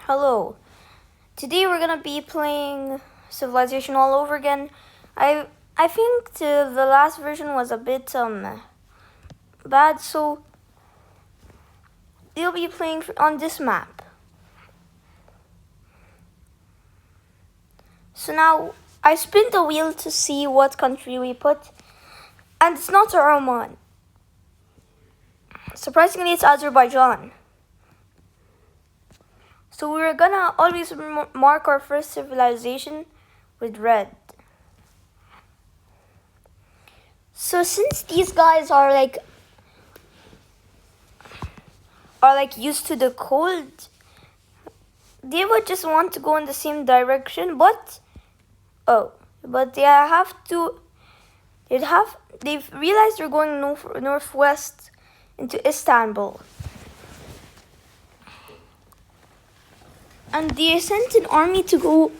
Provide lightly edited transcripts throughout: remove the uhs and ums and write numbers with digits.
Hello. Today we're gonna be playing Civilization all over again. I think the last version was a bit bad, so we'll be playing on this map. So now I spin the wheel to see what country we put, and it's not Oman. Surprisingly, it's Azerbaijan. So we're gonna always mark our first civilization with red. So since these guys are like used to the cold, they would just want to go in the same direction, but they've realized they're going northwest into Istanbul. And they sent an army to go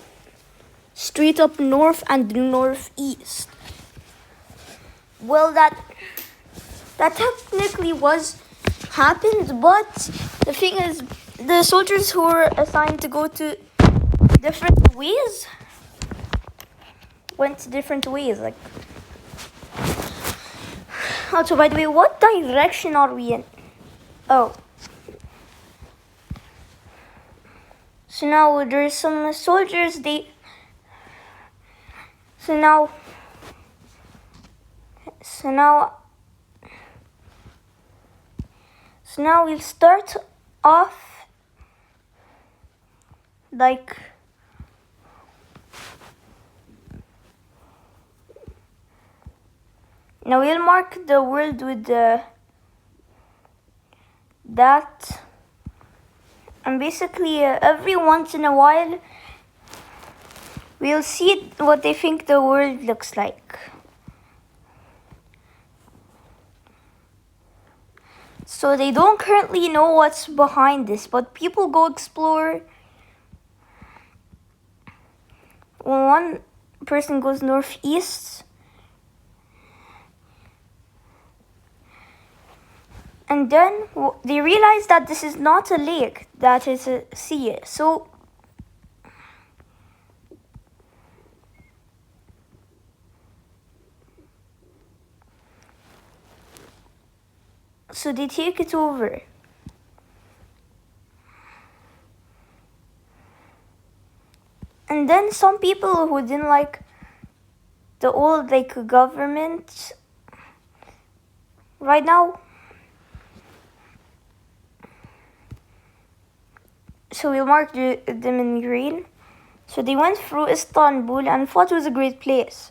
straight up north and northeast. Well, that technically happened, but the thing is, the soldiers who were assigned to go to different ways went different ways. Also, by the way, what direction are we in? Oh. So now there's some soldiers, So now we'll start off like now we'll mark the world with that, and basically every once in a while we'll see what they think the world looks like. So they don't currently know what's behind this, but people go explore. One person goes northeast, and then they realize that this is not a lake, that is a sea. So they take it over. And then some people who didn't like the old government right now, so we'll mark them in green. So they went through Istanbul and thought it was a great place.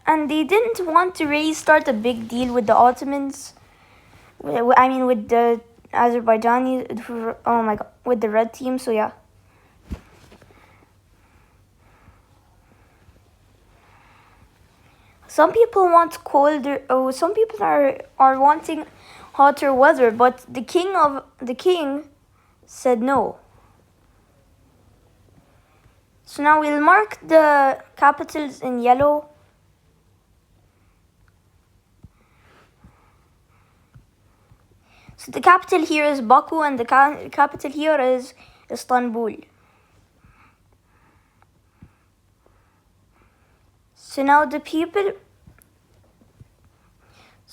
And they didn't want to really start a big deal with the Ottomans. I mean, with the Azerbaijani, oh my god, with the red team, so yeah. Some people want colder, some people are wanting hotter weather, but the king said no. So now we'll mark the capitals in yellow. So the capital here is Baku and the capital here is Istanbul. So now the people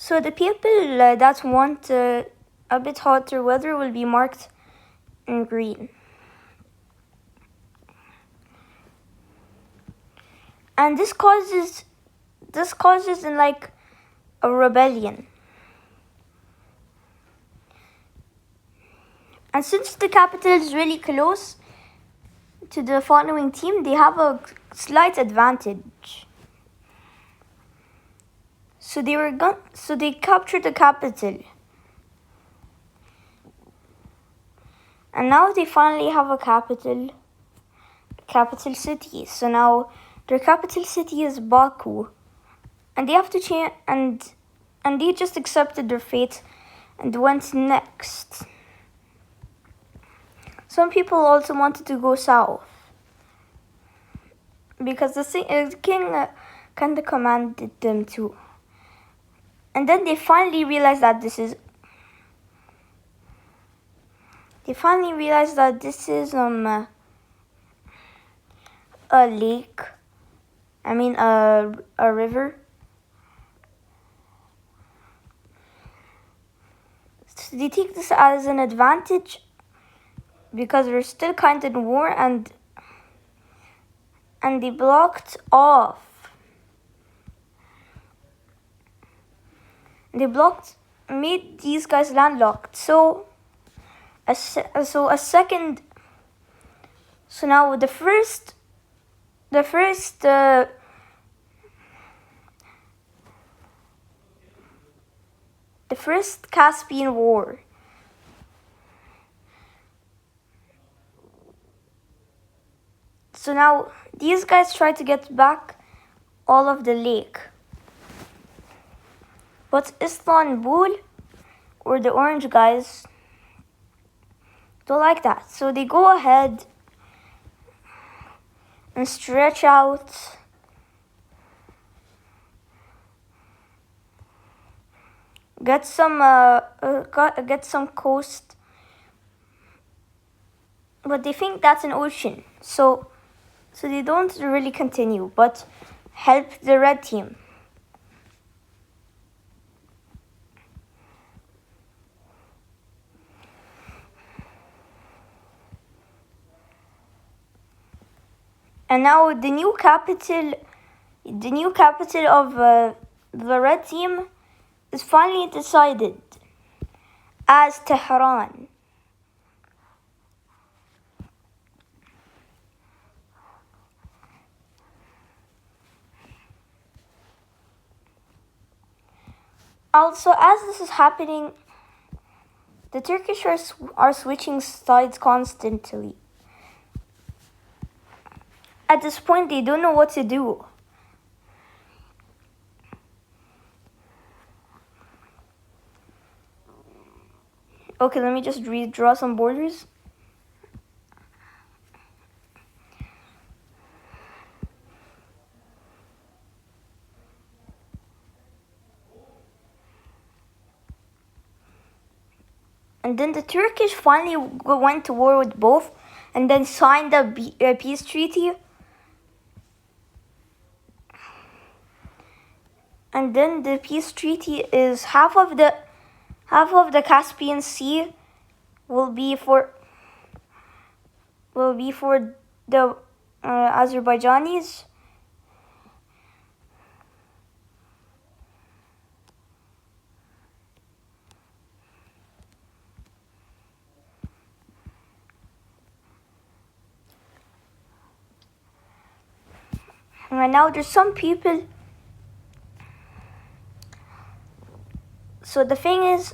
that want a bit hotter weather will be marked in green. And this causes in a rebellion. And since the capital is really close to the following team, they have a slight advantage. So they captured the capital. And now they finally have a capital city. So now their capital city is Baku. And they have to change, and they just accepted their fate and went next. Some people also wanted to go south because the king kind of commanded them to. And then they finally realize that this is a lake. I mean a river. So they take this as an advantage because they're still kind of in war, and they blocked off. They made these guys landlocked. So now the first Caspian War. So now these guys try to get back all of the lake. But Istanbul, or the orange guys, don't like that. So they go ahead and stretch out get some coast, but they think that's an ocean, so they don't really continue, but help the red team. And now the new capital of the red team is finally decided as Tehran. Also, as this is happening, the Turkish are switching sides constantly. At this point, they don't know what to do. Okay, let me just redraw some borders. And then the Turkish finally went to war with both, and then signed a peace treaty. And then the peace treaty is half of the Caspian Sea will be for the Azerbaijanis. And now there's some people. So the thing is,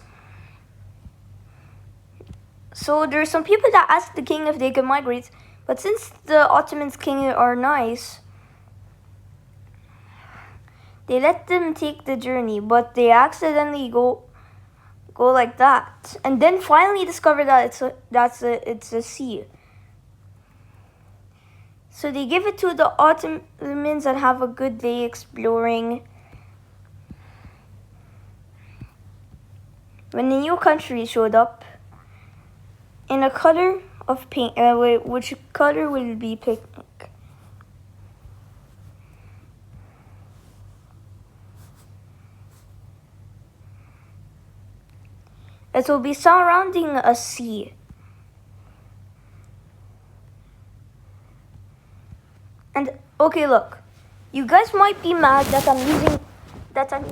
there's some people that ask the king if they can migrate, but since the Ottoman king are nice, they let them take the journey, but they accidentally go like that, and then finally discover that it's a sea. So they give it to the Ottomans and have a good day exploring. When the new country showed up in a color of pink, which color will be pink? It will be surrounding a sea. And okay, look, you guys might be mad that I'm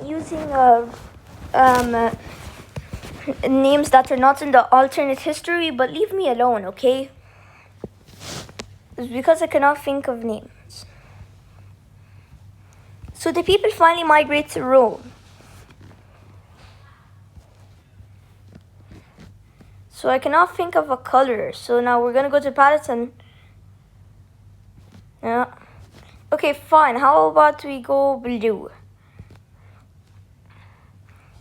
using names that are not in the alternate history, but leave me alone, okay? It's because I cannot think of names. So the people finally migrate to Rome. So I cannot think of a color. So now we're gonna go to palette and yeah. Okay, fine. How about we go blue?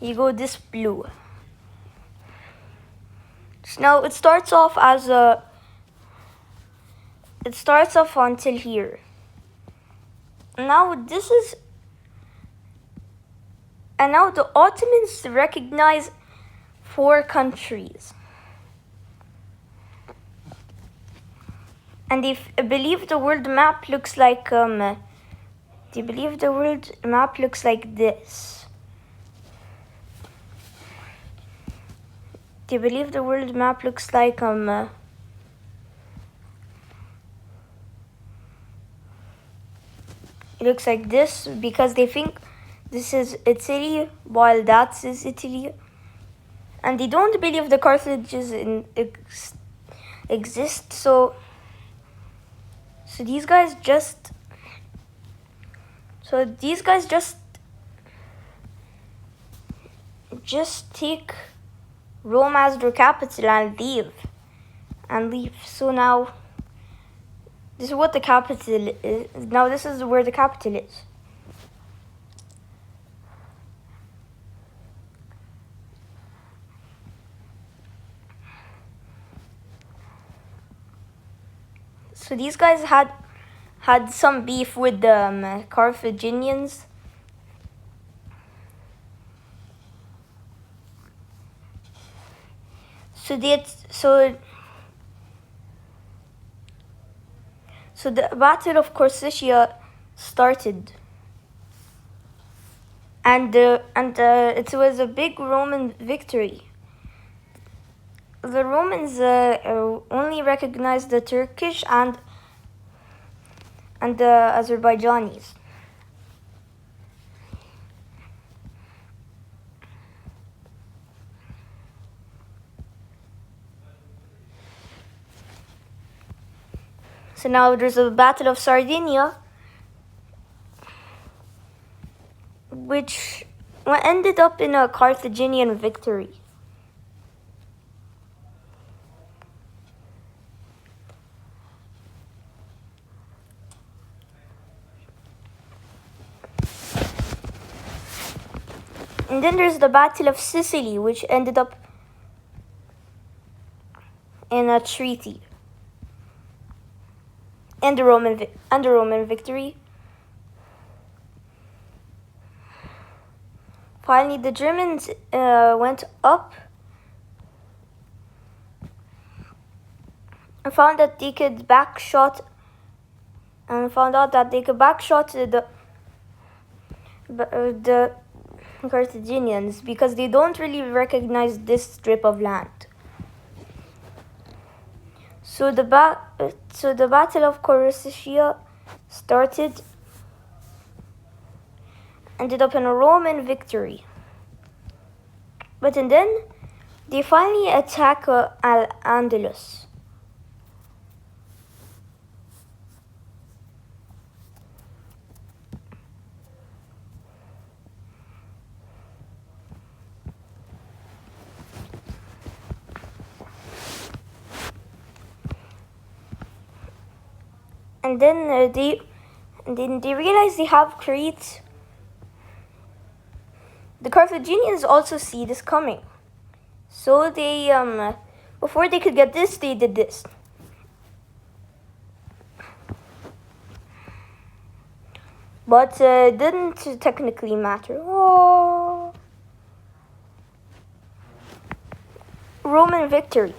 You go this blue. So now it starts off until here. Now this is And now the Ottomans recognize 4 countries. And they believe the world map looks like they believe the world map looks like this. They believe the world map looks like it looks like this because they think this is Italy while that's is Italy. And they don't believe the Carthages exist, so these guys just take Rome as their capital and leave. So now this is what the capital is. Now this is where the capital is. So these guys had some beef with the Carthaginians. So the Battle of Corsica started, and it was a big Roman victory. The Romans only recognized the Turkish and the Azerbaijanis. So now there's a Battle of Sardinia, which ended up in a Carthaginian victory. And then there's the Battle of Sicily, which ended up in a treaty and the Roman victory. Finally, the Germans went up and found out that they could backshot the Carthaginians because they don't really recognize this strip of land. So the Battle of Corsica started, ended up in a Roman victory. But then they finally attack Al-Andalus. And then they realize they have Crete. The Carthaginians also see this coming, so they before they could get this, they did this. But it didn't technically matter. Oh. Roman victory.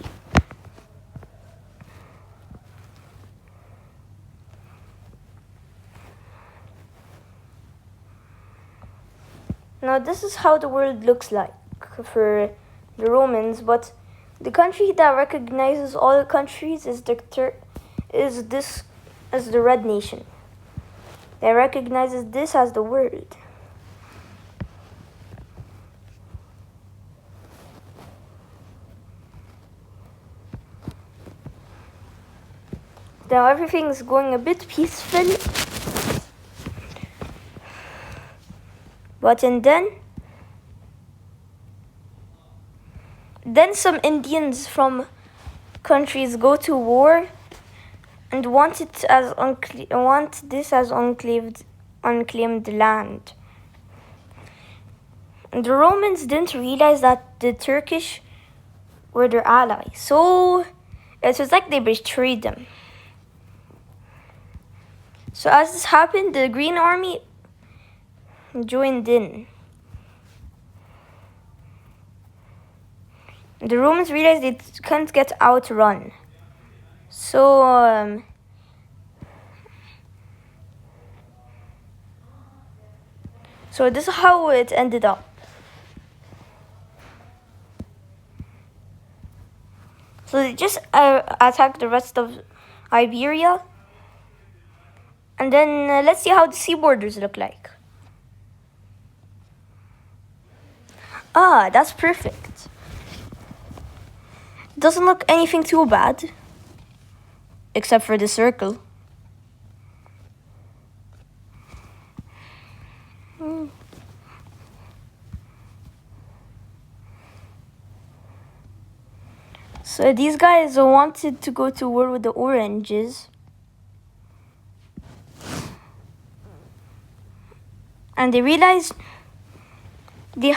Now this is how the world looks like for the Romans, but the country that recognizes all countries is the Red Nation. That recognizes this as the world. Now everything's going a bit peaceful. But and then some Indians from countries go to war and want this as unclaimed land. And the Romans didn't realize that the Turkish were their allies, so it was like they betrayed them. So as this happened, the Green Army joined in. The Romans realized they couldn't get outrun. So this is how it ended up. So they just attacked the rest of Iberia. And then let's see how the sea borders look like. Ah, that's perfect. Doesn't look anything too bad. Except for the circle. So these guys wanted to go to war with the oranges. And they realized the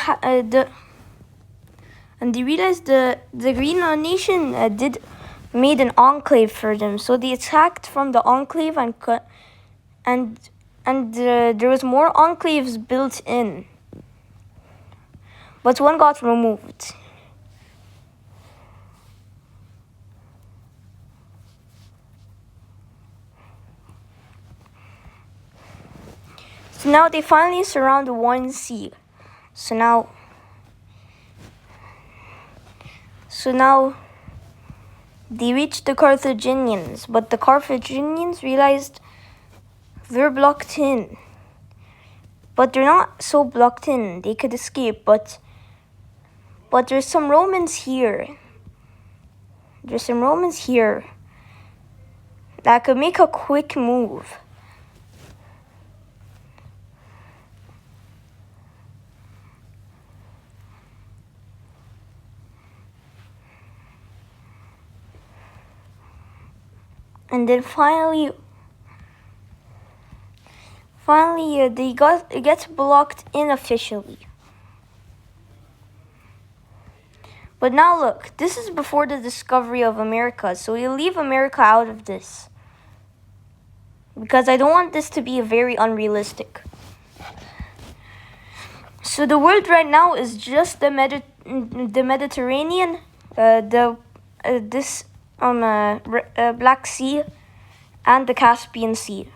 Green Nation made an enclave for them. So they attacked from the enclave and there was more enclaves built in, but one got removed. So now they finally surround one sea. So now they reached the Carthaginians, but the Carthaginians realized they're blocked in. But they're not so blocked in. They could escape, but there's some Romans here. That could make a quick move. And then finally it gets blocked in officially. But now look, this is before the discovery of America, so we'll leave America out of this. Because I don't want this to be very unrealistic. So the world right now is just the Mediterranean, Black Sea, and the Caspian Sea.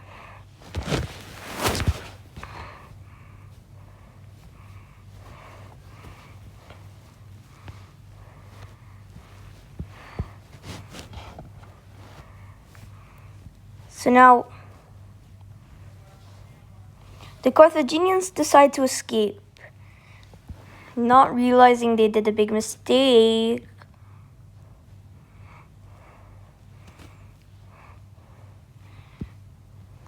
So now, the Carthaginians decide to escape, not realizing they did a big mistake.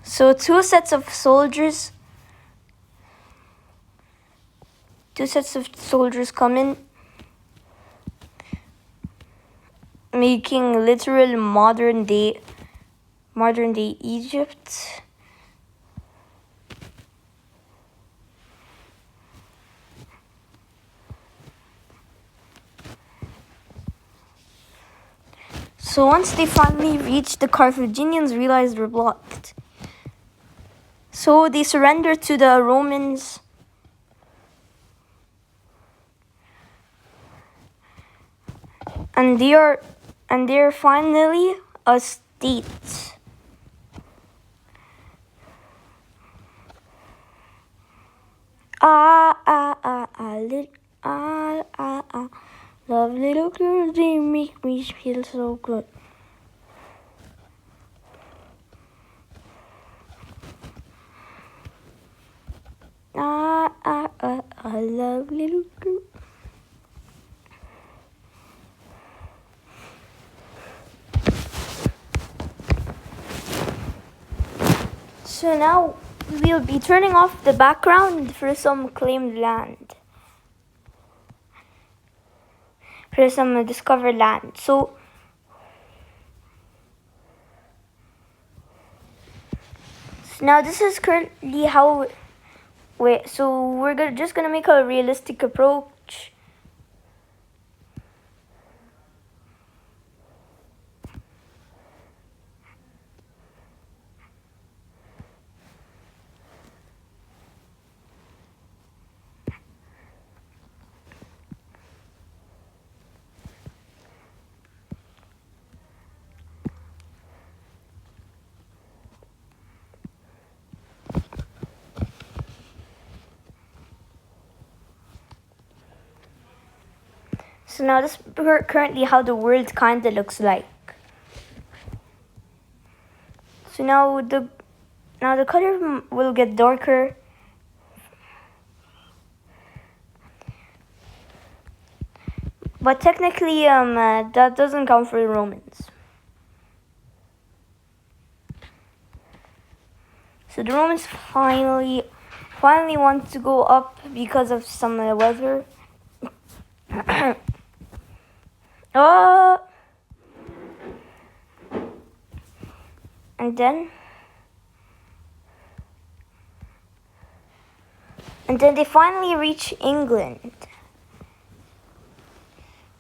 So two sets of soldiers come in, making literal modern day Egypt. So once they finally reached, the Carthaginians realized they're blocked. So they surrendered to the Romans. And they're finally a state. Love little girls, they make me feel so good. I love little girls. So now we'll be turning off the background for some claimed land. For some discovered land. So now this is currently how. So we're just gonna make a realistic approach. So now this is currently how the world kinda looks like. So now the color will get darker. But technically, that doesn't count for the Romans. So the Romans finally want to go up because of some weather. And then they finally reach England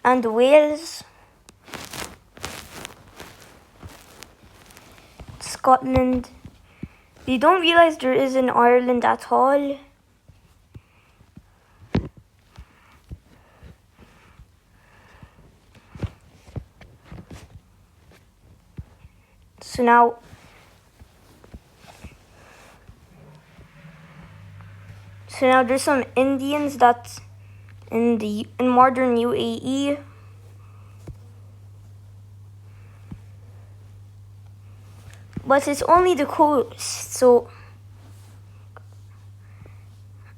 and Wales, Scotland. They don't realize there is an Ireland at all. So now there's some Indians that's in modern UAE. But it's only the coast, so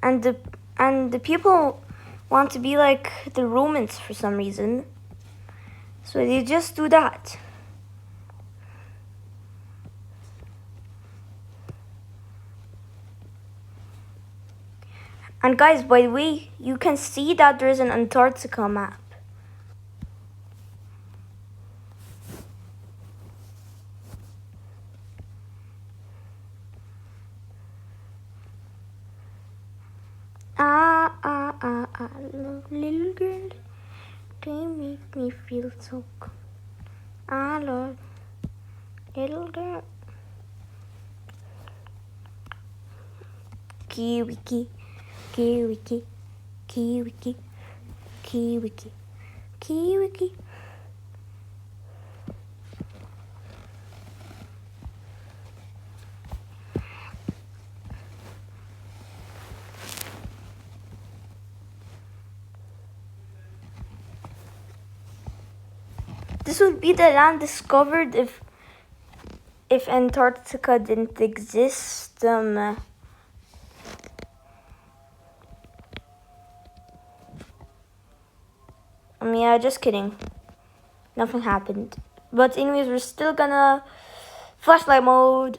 and the people want to be like the Romans for some reason. So they just do that. And guys, by the way, you can see that there's an Antarctica map. Little girl, they make me feel so good. I love little girl. Kiwiki, kiwiki, kiwiki, kiwiki, kiwiki. This would be the land discovered if Antarctica didn't exist. Yeah, just kidding. Nothing happened. But anyways, we're still gonna flashlight mode.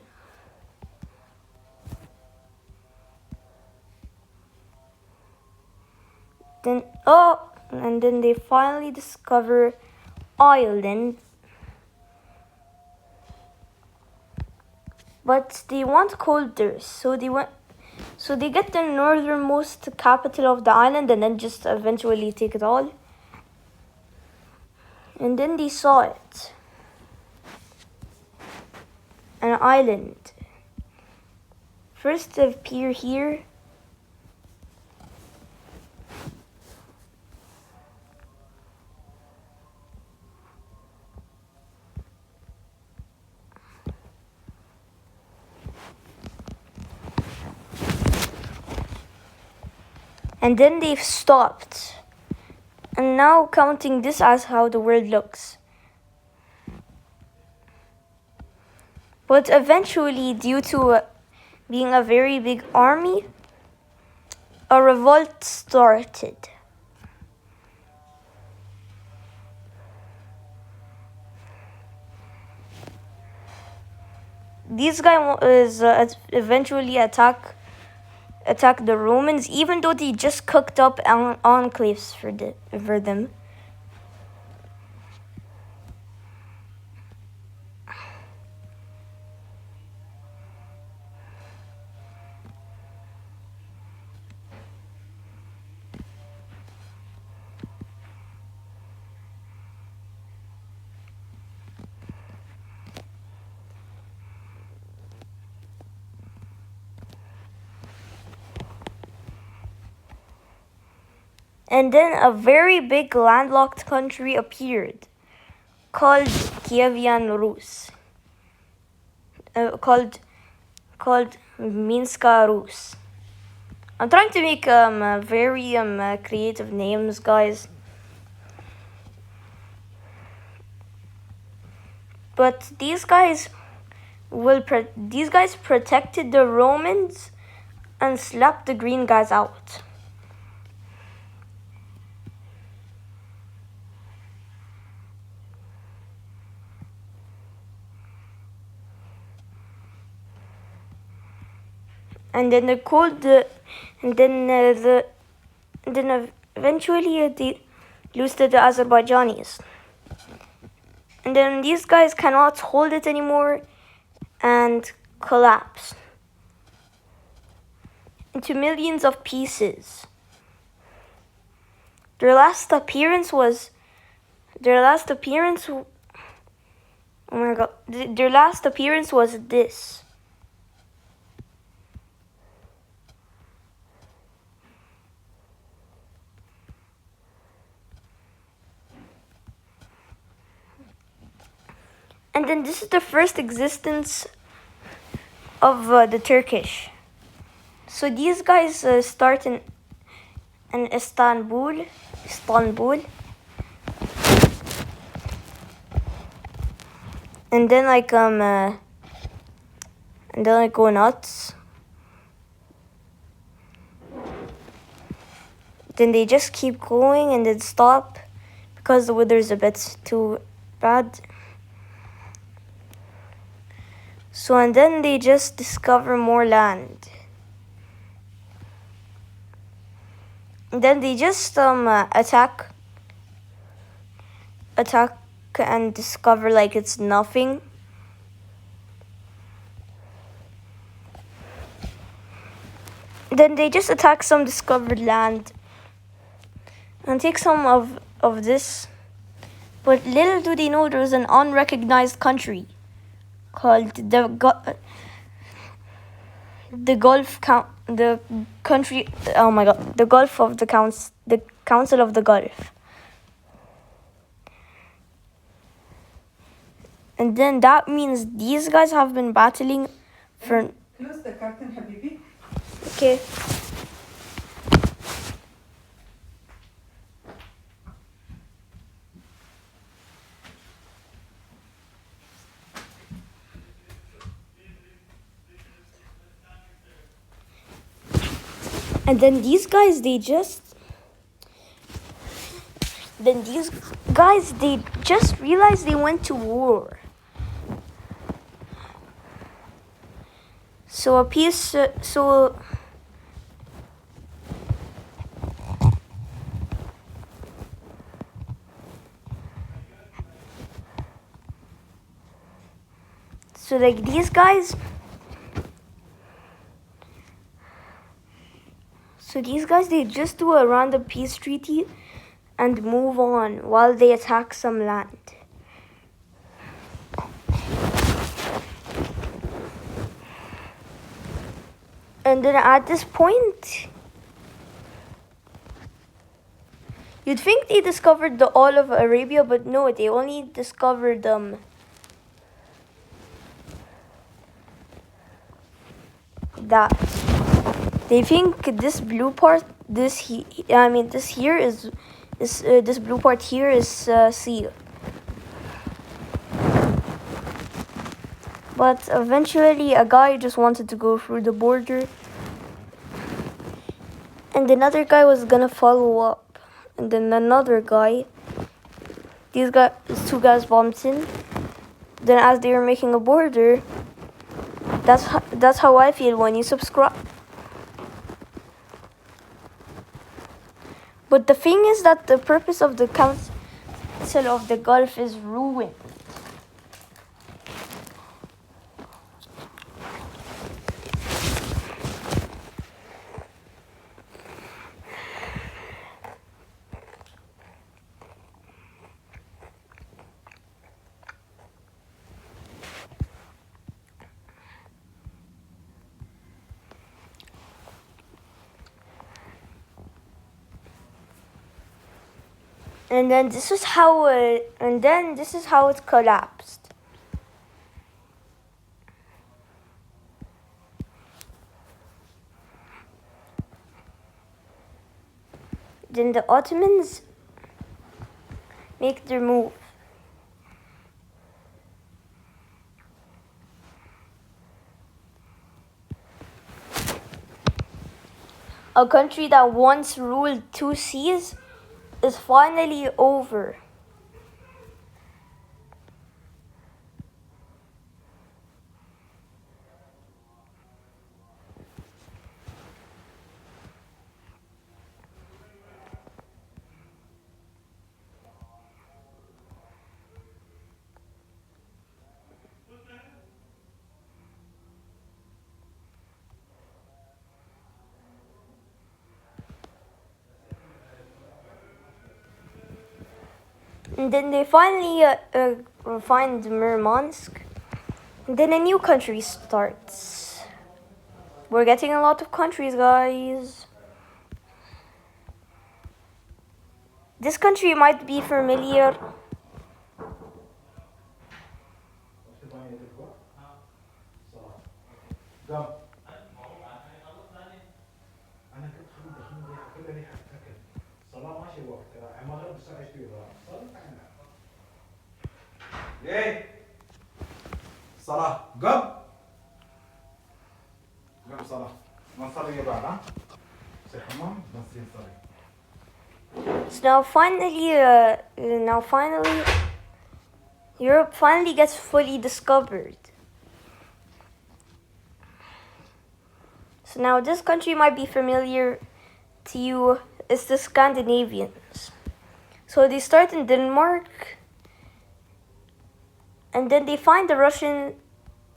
And then they finally discover Ireland. But they want colder, so they get the northernmost capital of the island and then just eventually take it all. And then they saw it. An island. First they appear here. And then they've stopped. And now counting this as how the world looks. But eventually, due to being a very big army, a revolt started. These guys eventually attack the Romans, even though they just cooked up enclaves for them. And then a very big landlocked country appeared, called Kievian Rus. Called Minska Rus. I'm trying to make very creative names, guys. But these guys protected the Romans and slapped the green guys out. And then eventually they lose to the Azerbaijanis. And then these guys cannot hold it anymore and collapse into millions of pieces. Their last appearance was this. And then this is the first existence of the Turkish. So these guys start in Istanbul, and then go nuts. Then they just keep going and then stop because the weather's a bit too bad. So and then they just discover more land. And then they just attack and discover like it's nothing. Then they just attack some discovered land and take some of this. But little do they know there's an unrecognized country called the Council of the Gulf. And then that means these guys have been battling for... Close the curtain, Habibi. Okay. And then these guys, they just realized they went to war. So like these guys. So these guys, they just do a random peace treaty and move on while they attack some land. And then at this point, you'd think they discovered all of Arabia, but no, they only discovered that. They think this blue part, this blue part here is sea. But eventually a guy just wanted to go through the border. And another guy was gonna follow up. And then another guy. Two guys bumped in. Then as they were making a border, that's how I feel when you subscribe. But the thing is that the purpose of the Council of the Gulf is ruined. And then this is how it collapsed. Then the Ottomans make their move. A country that once ruled 2 seas is finally over. And then they finally find Murmansk. And then a new country starts. We're getting a lot of countries, guys. This country might be familiar. صلاة قم صلاة ما صلي يا بعد ها سي حمام بس يصلي. So now finally, Europe finally gets fully discovered. So now this country might be familiar to you. It's the Scandinavians. So they start in Denmark, and then they find the Russian,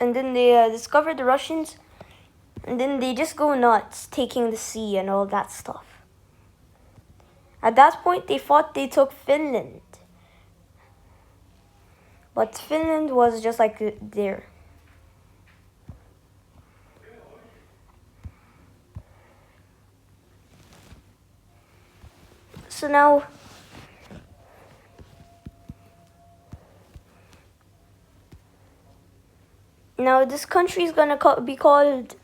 and then they discover the Russians, and then they just go nuts, taking the sea and all that stuff. At that point, they thought they took Finland. But Finland was just like there. So now this country is gonna be called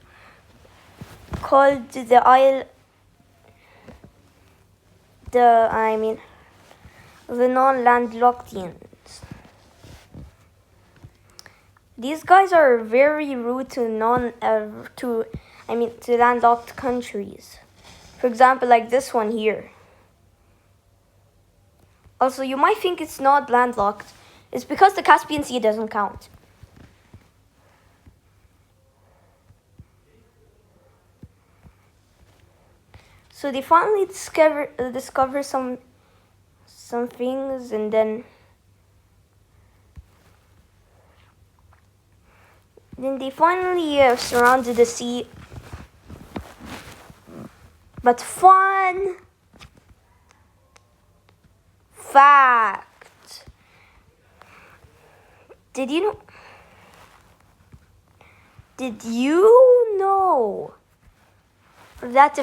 the Isle. The non-landlockedians. These guys are very rude to landlocked countries. For example, like this one here. Also, you might think it's not landlocked. It's because the Caspian Sea doesn't count. So they finally discover some things, and then they finally surrounded the sea. But fun fact: Did you know that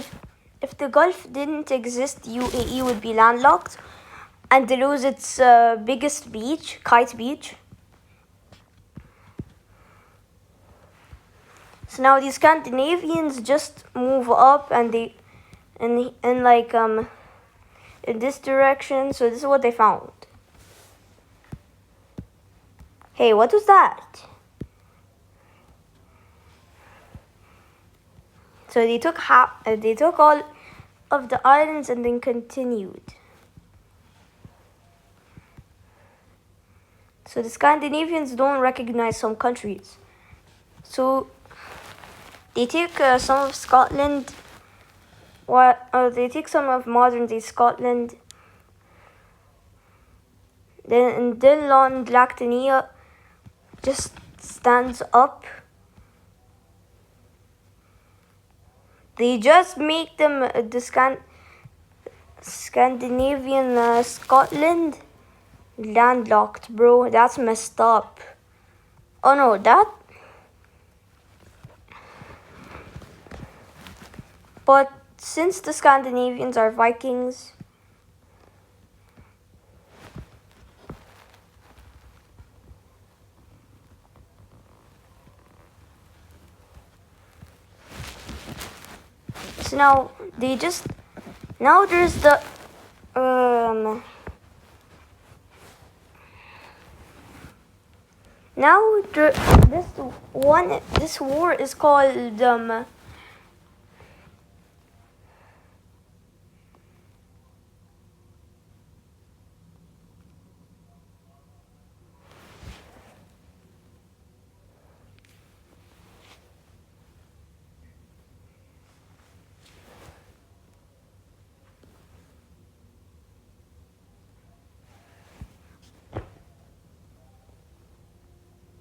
if the Gulf didn't exist, UAE would be landlocked and lose its biggest beach, Kite Beach? So now these Scandinavians just move up, and they in this direction. So this is what they found. Hey, what was that? So they took all of the islands and then continued. So the Scandinavians don't recognize some countries. So they take some of Scotland. They take some of modern-day Scotland. Then Landlockdia just stands up. They just make them the Scandinavian Scotland landlocked, bro. That's messed up. Oh no, But since the Scandinavians are Vikings, so now there's the this war is called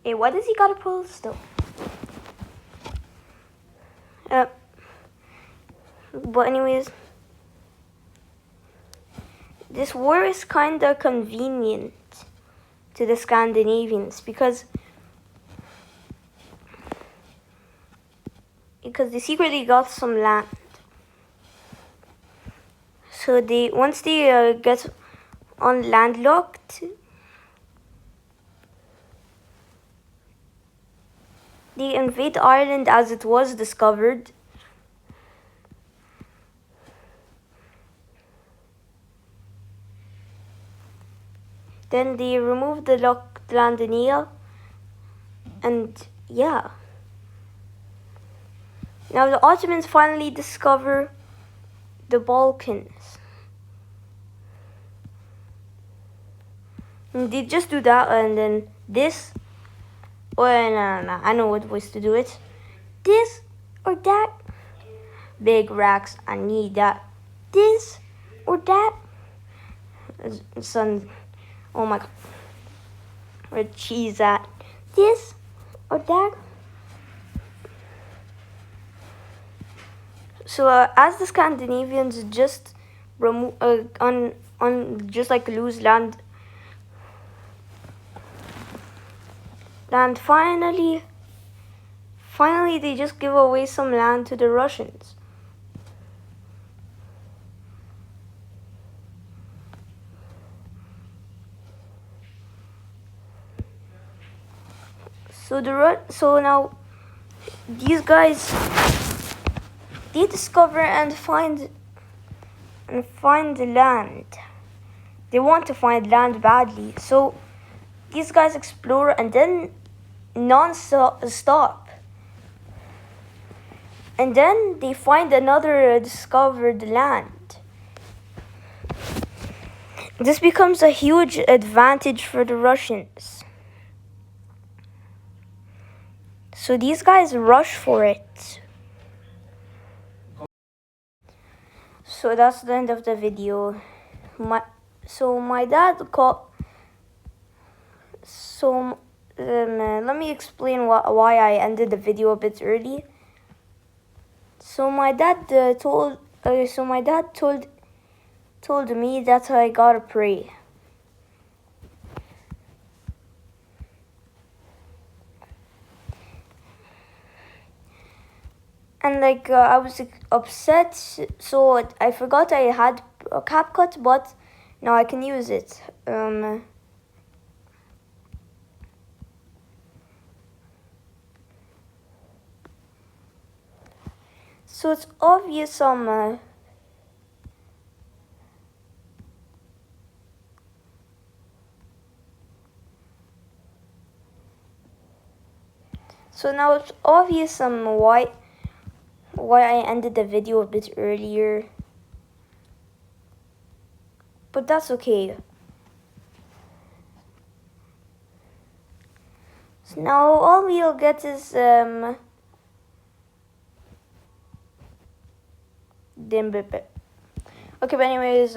Hey, why does he gotta pull still? But anyways, this war is kinda convenient to the Scandinavians because they secretly got some land. So once they get on landlocked, they invade Ireland as it was discovered. Then they remove the locked land in Neil, and yeah. Now the Ottomans finally discover the Balkans. And they just do that, and then this. Oh, no, I know what ways to do it. This or that. Big racks, I need that. This or that. Son, oh my god. Where cheese at? This or that. So as the Scandinavians just remove just like lose land. And finally they just give away some land to the Russians. So now these guys, they discover and find the land. They want to find land badly. So these guys explore and then non-stop. And then they find another discovered land. This becomes a huge advantage for the Russians. So these guys rush for it. So that's the end of the video. My dad called. Let me explain why I ended the video a bit early. So my dad told me that I gotta pray. And I was upset, so I forgot I had a CapCut, but now I can use it. So it's obvious So now it's obvious why I ended the video a bit earlier. But that's okay. So now all we'll get is Dimbipe. Okay, but anyways,